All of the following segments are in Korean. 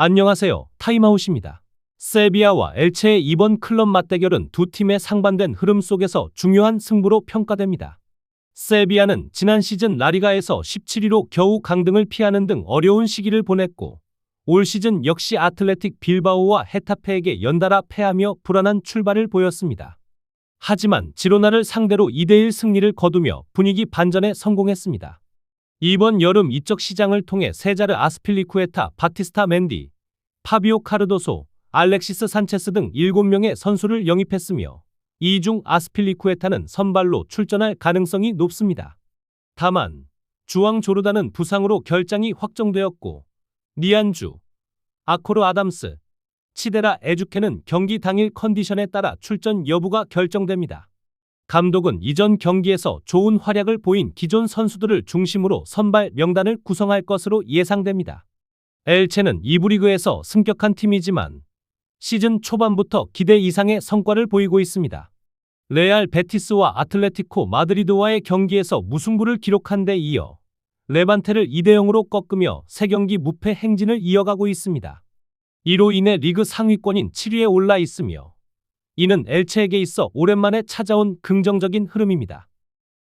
안녕하세요. 타임아웃입니다. 세비야와 엘체의 이번 클럽 맞대결은 두 팀의 상반된 흐름 속에서 중요한 승부로 평가됩니다. 세비야는 지난 시즌 라리가에서 17위로 겨우 강등을 피하는 등 어려운 시기를 보냈고, 올 시즌 역시 아틀레틱 빌바오와 헤타페에게 연달아 패하며 불안한 출발을 보였습니다. 하지만 지로나를 상대로 2대1 승리를 거두며 분위기 반전에 성공했습니다. 이번 여름 이적 시장을 통해 세자르 아스필리쿠에타, 바티스타 맨디, 파비오 카르도소, 알렉시스 산체스 등 7명의 선수를 영입했으며, 이 중 아스필리쿠에타는 선발로 출전할 가능성이 높습니다. 다만 주앙 조르단은 부상으로 결장이 확정되었고, 니안주, 아코르 아담스, 치데라 에주케는 경기 당일 컨디션에 따라 출전 여부가 결정됩니다. 감독은 이전 경기에서 좋은 활약을 보인 기존 선수들을 중심으로 선발 명단을 구성할 것으로 예상됩니다. 엘체는 2부 리그에서 승격한 팀이지만 시즌 초반부터 기대 이상의 성과를 보이고 있습니다. 레알 베티스와 아틀레티코 마드리드와의 경기에서 무승부를 기록한 데 이어 레반테를 2대0으로 꺾으며 3경기 무패 행진을 이어가고 있습니다. 이로 인해 리그 상위권인 7위에 올라 있으며, 이는 엘체에게 있어 오랜만에 찾아온 긍정적인 흐름입니다.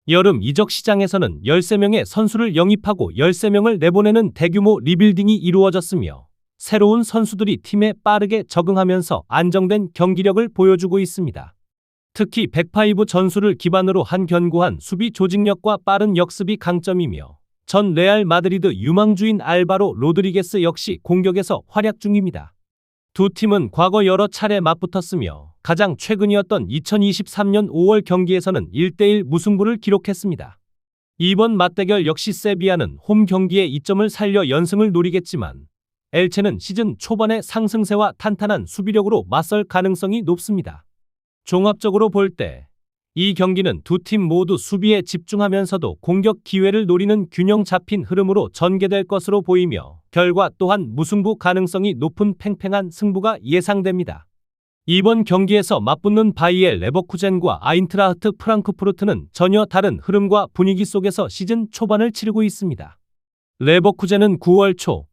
여름 이적 시장에서는 13명의 선수를 영입하고 13명을 내보내는 대규모 리빌딩이 이루어졌으며, 새로운 선수들이 팀에 빠르게 적응하면서 안정된 경기력을 보여주고 있습니다. 특히 백파이브 전술을 기반으로 한 견고한 수비 조직력과 빠른 역습이 강점이며, 전 레알 마드리드 유망주인 알바로 로드리게스 역시 공격에서 활약 중입니다. 두 팀은 과거 여러 차례 맞붙었으며 가장 최근이었던 2023년 5월 경기에서는 1대1 무승부를 기록했습니다. 이번 맞대결 역시 세비야는 홈 경기에 이점을 살려 연승을 노리겠지만, 엘체는 시즌 초반의 상승세와 탄탄한 수비력으로 맞설 가능성이 높습니다. 종합적으로 볼 때 이 경기는 두 팀 모두 수비에 집중하면서도 공격 기회를 노리는 균형 잡힌 흐름으로 전개될 것으로 보이며, 결과 또한 무승부 가능성이 높은 팽팽한 승부가 예상됩니다. 이번 경기에서 맞붙는 바이엘 레버쿠젠과 아인트라흐트 프랑크푸르트는 전혀 다른 흐름과 분위기 속에서 시즌 초반을 치르고 있습니다. 레버쿠젠은 9월 초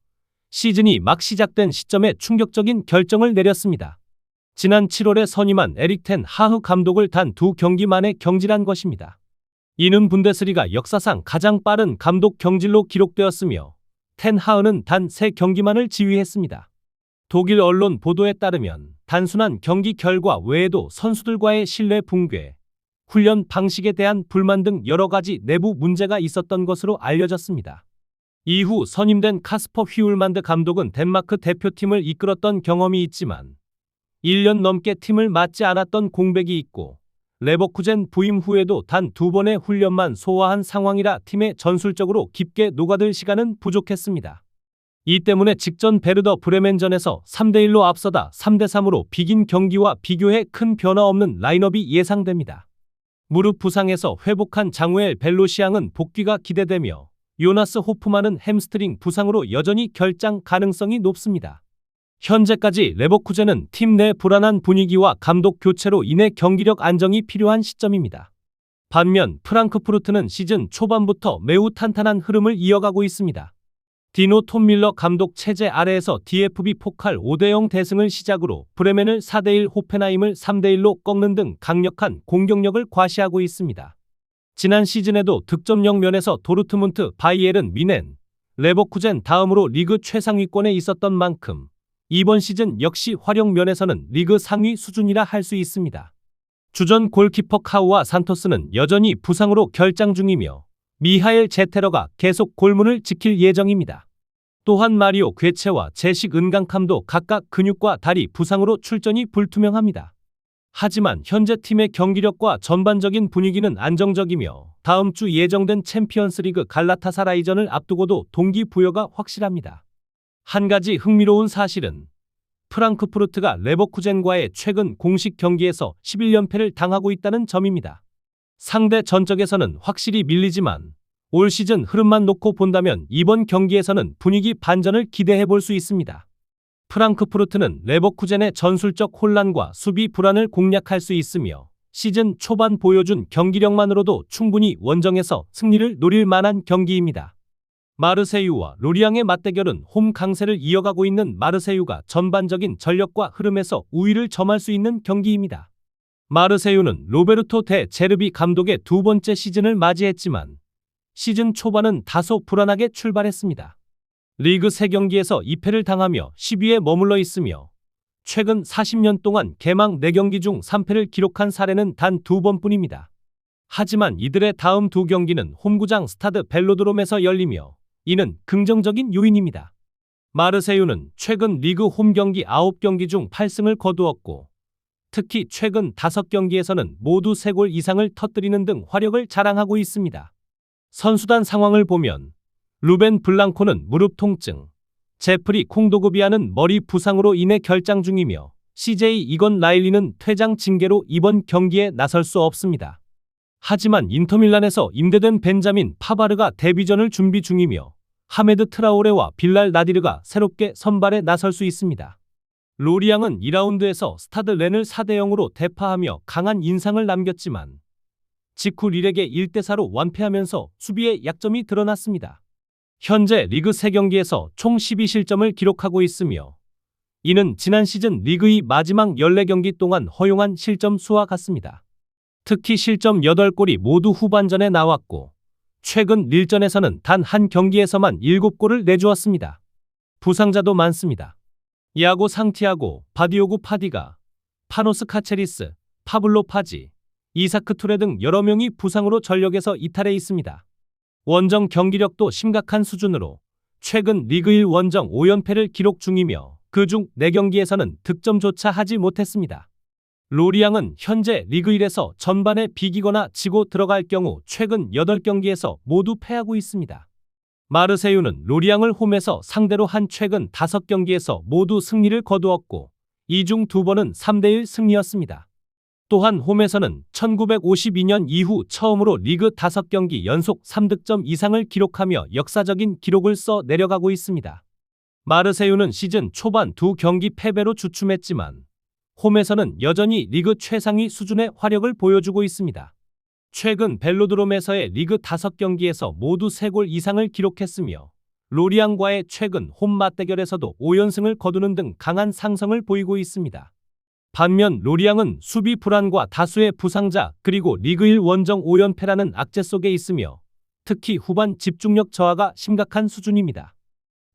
시즌이 막 시작된 시점에 충격적인 결정을 내렸습니다. 지난 7월에 선임한 에릭 텐 하흐 감독을 단 2경기 만에 경질한 것입니다. 이는 분데스리가 역사상 가장 빠른 감독 경질로 기록되었으며, 텐 하흐는 단 3경기만을 지휘했습니다. 독일 언론 보도에 따르면 단순한 경기 결과 외에도 선수들과의 신뢰 붕괴, 훈련 방식에 대한 불만 등 여러 가지 내부 문제가 있었던 것으로 알려졌습니다. 이후 선임된 카스퍼 휘울만드 감독은 덴마크 대표팀을 이끌었던 경험이 있지만 1년 넘게 팀을 맡지 않았던 공백이 있고, 레버쿠젠 부임 후에도 단 2번의 훈련만 소화한 상황이라 팀에 전술적으로 깊게 녹아들 시간은 부족했습니다. 이 때문에 직전 베르더 브레멘전에서 3대1로 앞서다 3대3으로 비긴 경기와 비교해 큰 변화 없는 라인업이 예상됩니다. 무릎 부상에서 회복한 장우엘 벨로시앙은 복귀가 기대되며, 요나스 호프만은 햄스트링 부상으로 여전히 결장 가능성이 높습니다. 현재까지 레버쿠젠은 팀 내 불안한 분위기와 감독 교체로 인해 경기력 안정이 필요한 시점입니다. 반면 프랑크푸르트는 시즌 초반부터 매우 탄탄한 흐름을 이어가고 있습니다. 디노 톰 밀러 감독 체제 아래에서 DFB 포칼 5대0 대승을 시작으로 브레멘을 4대1, 호펜하임을 3대1로 꺾는 등 강력한 공격력을 과시하고 있습니다. 지난 시즌에도 득점력 면에서 도르트문트, 바이에른 뮌헨, 레버쿠젠 다음으로 리그 최상위권에 있었던 만큼 이번 시즌 역시 활용 면에서는 리그 상위 수준이라 할 수 있습니다. 주전 골키퍼 카우와 산토스는 여전히 부상으로 결장 중이며, 미하엘 제테러가 계속 골문을 지킬 예정입니다. 또한 마리오 괴체와 제식 은강캄도 각각 근육과 다리 부상으로 출전이 불투명합니다. 하지만 현재 팀의 경기력과 전반적인 분위기는 안정적이며, 다음 주 예정된 챔피언스리그 갈라타사라이전을 앞두고도 동기부여가 확실합니다. 한 가지 흥미로운 사실은 프랑크푸르트가 레버쿠젠과의 최근 공식 경기에서 11연패를 당하고 있다는 점입니다. 상대 전적에서는 확실히 밀리지만 올 시즌 흐름만 놓고 본다면 이번 경기에서는 분위기 반전을 기대해 볼 수 있습니다. 프랑크푸르트는 레버쿠젠의 전술적 혼란과 수비 불안을 공략할 수 있으며, 시즌 초반 보여준 경기력만으로도 충분히 원정에서 승리를 노릴 만한 경기입니다. 마르세유와 로리앙의 맞대결은 홈 강세를 이어가고 있는 마르세유가 전반적인 전력과 흐름에서 우위를 점할 수 있는 경기입니다. 마르세유는 로베르토 데 제르비 감독의 두 번째 시즌을 맞이했지만 시즌 초반은 다소 불안하게 출발했습니다. 리그 3경기에서 2패를 당하며 10위에 머물러 있으며 최근 40년 동안 개막 4경기 중 3패를 기록한 사례는 단 2번뿐입니다. 하지만 이들의 다음 두 경기는 홈구장 스타드 벨로드롬에서 열리며 이는 긍정적인 요인입니다. 마르세유는 최근 리그 홈 경기 9경기 중 8승을 거두었고 특히 최근 5경기에서는 모두 3골 이상을 터뜨리는 등 화력을 자랑하고 있습니다. 선수단 상황을 보면 루벤 블랑코는 무릎 통증, 제프리 콩도그비아는 머리 부상으로 인해 결장 중이며 CJ 이건 라일리는 퇴장 징계로 이번 경기에 나설 수 없습니다. 하지만 인터밀란에서 임대된 벤자민 파바르가 데뷔전을 준비 중이며 하메드 트라오레와 빌랄 나디르가 새롭게 선발에 나설 수 있습니다. 로리앙은 2라운드에서 스타드 렌을 4대0으로 대파하며 강한 인상을 남겼지만 직후 릴에게 1대4로 완패하면서 수비에 약점이 드러났습니다. 현재 리그 3경기에서 총 12실점을 기록하고 있으며 이는 지난 시즌 리그 2 마지막 14경기 동안 허용한 실점 수와 같습니다. 특히 실점 8골이 모두 후반전에 나왔고 최근 릴전에서는 단 한 경기에서만 7골을 내주었습니다. 부상자도 많습니다. 야고 상티아고, 바디오구 파디가, 파노스 카체리스, 파블로 파지, 이사크 투레 등 여러 명이 부상으로 전력에서 이탈해 있습니다. 원정 경기력도 심각한 수준으로 최근 리그 1 원정 5연패를 기록 중이며 그중 4경기에서는 득점조차 하지 못했습니다. 로리앙은 현재 리그 1에서 전반에 비기거나 지고 들어갈 경우 최근 8경기에서 모두 패하고 있습니다. 마르세유는 로리앙을 홈에서 상대로 한 최근 5경기에서 모두 승리를 거두었고 이 중 2번은 3대1 승리였습니다. 또한 홈에서는 1952년 이후 처음으로 리그 5경기 연속 3득점 이상을 기록하며 역사적인 기록을 써 내려가고 있습니다. 마르세유는 시즌 초반 2경기 패배로 주춤했지만 홈에서는 여전히 리그 최상위 수준의 화력을 보여주고 있습니다. 최근 벨로드롬에서의 리그 5경기에서 모두 3골 이상을 기록했으며 로리앙과의 최근 홈 맞대결에서도 5연승을 거두는 등 강한 상승을 보이고 있습니다. 반면 로리앙은 수비 불안과 다수의 부상자 그리고 리그 1 원정 5연패라는 악재 속에 있으며 특히 후반 집중력 저하가 심각한 수준입니다.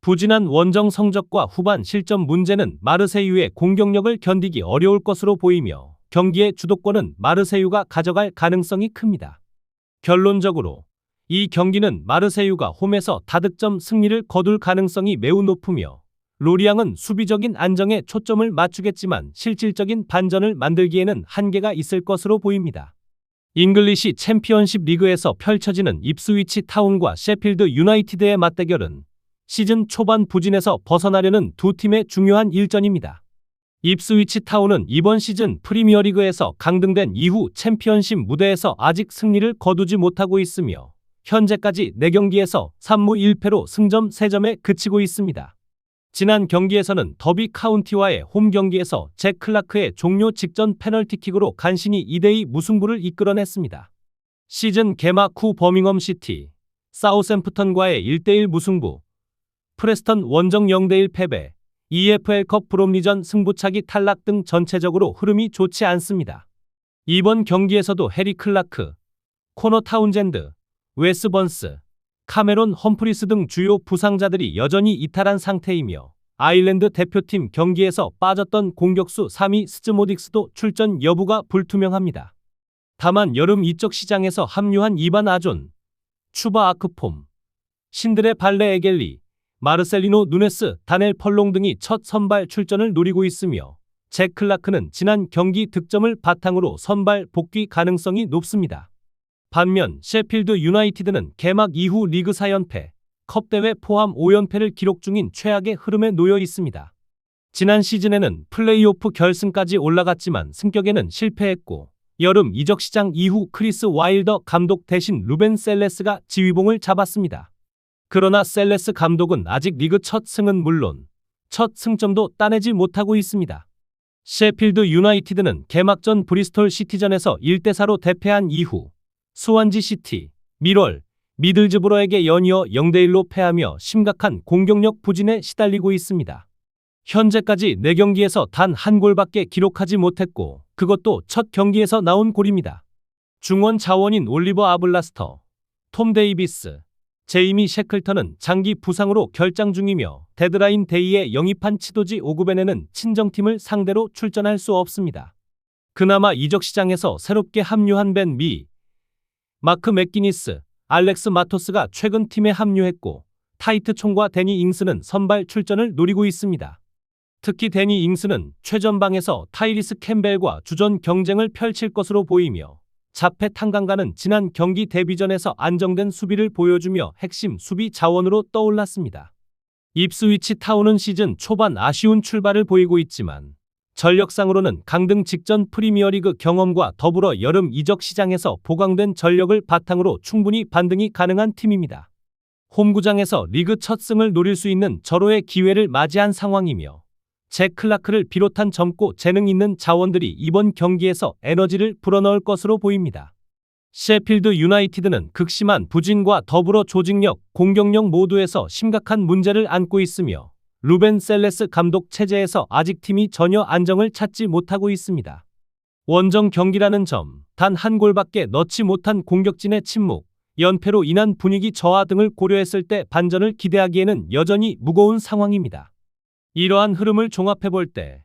부진한 원정 성적과 후반 실점 문제는 마르세유의 공격력을 견디기 어려울 것으로 보이며 경기의 주도권은 마르세유가 가져갈 가능성이 큽니다. 결론적으로 이 경기는 마르세유가 홈에서 다득점 승리를 거둘 가능성이 매우 높으며 로리앙은 수비적인 안정에 초점을 맞추겠지만 실질적인 반전을 만들기에는 한계가 있을 것으로 보입니다. 잉글리시 챔피언십 리그에서 펼쳐지는 입스위치 타운과 셰필드 유나이티드의 맞대결은 시즌 초반 부진에서 벗어나려는 두 팀의 중요한 일전입니다. 입스위치 타운은 이번 시즌 프리미어리그에서 강등된 이후 챔피언십 무대에서 아직 승리를 거두지 못하고 있으며 현재까지 4경기에서 3무 1패로 승점 3점에 그치고 있습니다. 지난 경기에서는 더비 카운티와의 홈 경기에서 잭 클라크의 종료 직전 페널티킥으로 간신히 2대2 무승부를 이끌어냈습니다. 시즌 개막 후 버밍엄 시티, 사우샘프턴과의 1대1 무승부, 프레스턴 원정 0대1 패배, EFL컵 브롬리전 승부차기 탈락 등 전체적으로 흐름이 좋지 않습니다. 이번 경기에서도 해리 클라크, 코너 타운젠드, 웨스 번스, 카메론 험프리스 등 주요 부상자들이 여전히 이탈한 상태이며 아일랜드 대표팀 경기에서 빠졌던 공격수 3위 스즈모딕스도 출전 여부가 불투명합니다. 다만 여름 이적 시장에서 합류한 이반 아존, 추바 아크폼, 신드레 발레 에겔리, 마르셀리노 누네스, 다넬 펄롱 등이 첫 선발 출전을 노리고 있으며 잭 클라크는 지난 경기 득점을 바탕으로 선발 복귀 가능성이 높습니다. 반면 셰필드 유나이티드는 개막 이후 리그 4연패, 컵대회 포함 5연패를 기록 중인 최악의 흐름에 놓여 있습니다. 지난 시즌에는 플레이오프 결승까지 올라갔지만 승격에는 실패했고 여름 이적 시장 이후 크리스 와일더 감독 대신 루벤 셀레스가 지휘봉을 잡았습니다. 그러나 셀레스 감독은 아직 리그 첫 승은 물론 첫 승점도 따내지 못하고 있습니다. 셰필드 유나이티드는 개막전 브리스톨 시티전에서 1대4로 대패한 이후 스완지 시티, 밀월, 미들즈브러에게 연이어 0대1로 패하며 심각한 공격력 부진에 시달리고 있습니다. 현재까지 4경기에서 단 한 골밖에 기록하지 못했고 그것도 첫 경기에서 나온 골입니다. 중원 자원인 올리버 아블라스터, 톰 데이비스, 제이미 셰클턴은 장기 부상으로 결장 중이며 데드라인 데이에 영입한 치도지 오구베네는 친정팀을 상대로 출전할 수 없습니다. 그나마 이적 시장에서 새롭게 합류한 벤 미, 마크 맥기니스, 알렉스 마토스가 최근 팀에 합류했고 타이트 총과 데니 잉스는 선발 출전을 노리고 있습니다. 특히 데니 잉스는 최전방에서 타이리스 캠벨과 주전 경쟁을 펼칠 것으로 보이며 자페 탕강가는 지난 경기 데뷔전에서 안정된 수비를 보여주며 핵심 수비 자원으로 떠올랐습니다. 입스위치 타운은 시즌 초반 아쉬운 출발을 보이고 있지만 전력상으로는 강등 직전 프리미어리그 경험과 더불어 여름 이적 시장에서 보강된 전력을 바탕으로 충분히 반등이 가능한 팀입니다. 홈구장에서 리그 첫 승을 노릴 수 있는 절호의 기회를 맞이한 상황이며 잭 클라크를 비롯한 젊고 재능 있는 자원들이 이번 경기에서 에너지를 불어넣을 것으로 보입니다. 셰필드 유나이티드는 극심한 부진과 더불어 조직력, 공격력 모두에서 심각한 문제를 안고 있으며 루벤 셀레스 감독 체제에서 아직 팀이 전혀 안정을 찾지 못하고 있습니다. 원정 경기라는 점, 단 한 골밖에 넣지 못한 공격진의 침묵, 연패로 인한 분위기 저하 등을 고려했을 때 반전을 기대하기에는 여전히 무거운 상황입니다. 이러한 흐름을 종합해볼 때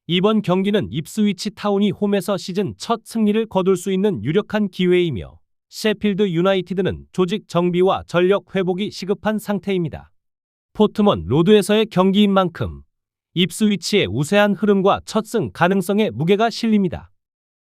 이번 경기는 입스위치 타운이 홈에서 시즌 첫 승리를 거둘 수 있는 유력한 기회이며 셰필드 유나이티드는 조직 정비와 전력 회복이 시급한 상태입니다. 포트먼 로드에서의 경기인 만큼 입스위치의 우세한 흐름과 첫 승 가능성에 무게가 실립니다.